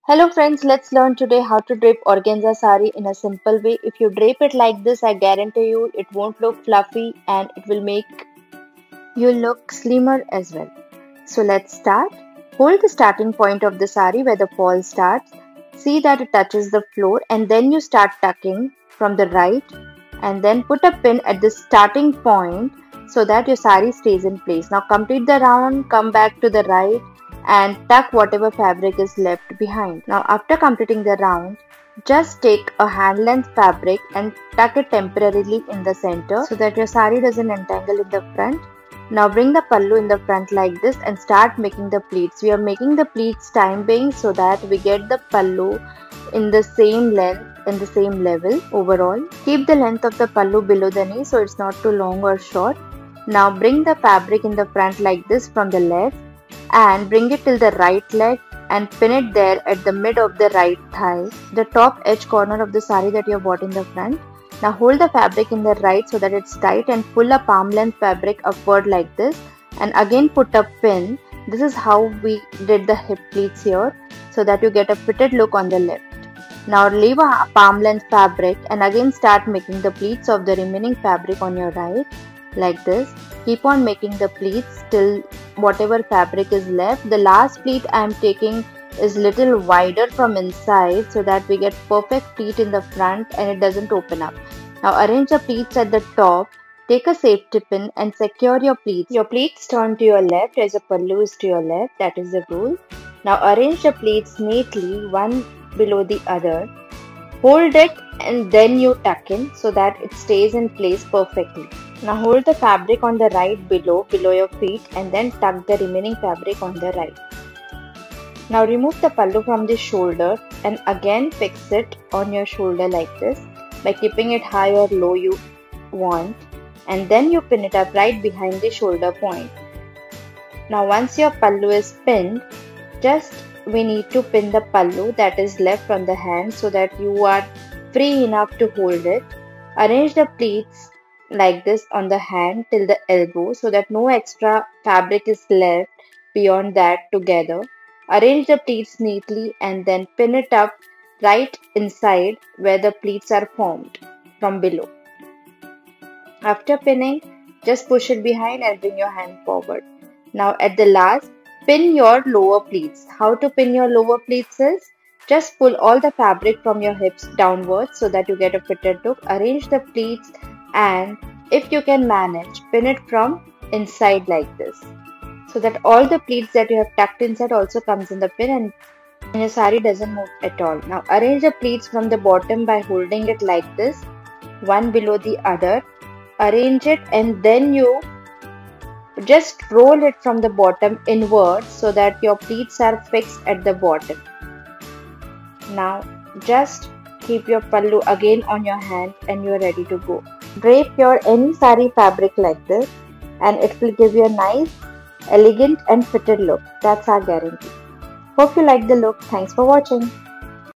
Hello friends, let's learn today how to drape organza sari in a simple way. If you drape it like this, I guarantee you it won't look fluffy and it will make you look slimmer as well. So let's start. Hold the starting point of the sari where the fall starts. See that it touches the floor and then you start tucking from the right and then put a pin at the starting point so that your sari stays in place. Now complete the round, come back to the right and tuck whatever fabric is left behind. Now after completing the round, just take a hand length fabric and tuck it temporarily in the center so that your sari doesn't entangle in the front. Now bring the pallu in the front like this and start making the pleats. We are making the pleats time being so that we get the pallu in the same length and the same level overall. Keep the length of the pallu below the knee so it's not too long or short. Now bring the fabric in the front like this from the left and bring it till the right leg and pin it there at the mid of the right thigh, the top edge corner of the sari that you have bought in the front. Now hold the fabric in the right so that it's tight and pull a palm length fabric upward like this and again put a pin. This is how we did the hip pleats here so that you get a fitted look on the left. Now leave a palm length fabric and again start making the pleats of the remaining fabric on your right like this. Keep on making the pleats till whatever fabric is left. The last pleat I am taking is little wider from inside so that we get perfect pleat in the front and it doesn't open up. Now arrange the pleats at the top. Take a safety pin and secure your pleats. Your pleats turn to your left as the pallu is to your left. That is the rule. Now arrange the pleats neatly one below the other. Hold it and then you tuck in so that it stays in place perfectly. Now hold the fabric on the right below your feet and then tuck the remaining fabric on the right. Now remove the pallu from the shoulder and again fix it on your shoulder like this by keeping it high or low you want, and then you pin it up right behind the shoulder point. Now once your pallu is pinned, we need to pin the pallu that is left from the hand so that you are free enough to hold it. Arrange the pleats like this on the hand till the elbow so that no extra fabric is left beyond that together. Arrange the pleats neatly and then pin it up right inside where the pleats are formed from below. After pinning, just push it behind and bring your hand forward. Now at the last, pin your lower pleats. How to pin your lower pleats is, just pull all the fabric from your hips downwards so that you get a fitted look. Arrange the pleats and if you can manage, pin it from inside like this so that all the pleats that you have tucked inside also comes in the pin and your sari doesn't move at all. Now arrange the pleats from the bottom by holding it like this, one below the other. Arrange it and then you just roll it from the bottom inwards so that your pleats are fixed at the bottom. Now just keep your pallu again on your hand and you are ready to go. Drape your any sari fabric like this and it will give you a nice, elegant and fitted look. That's our guarantee. Hope you like the look. Thanks for watching.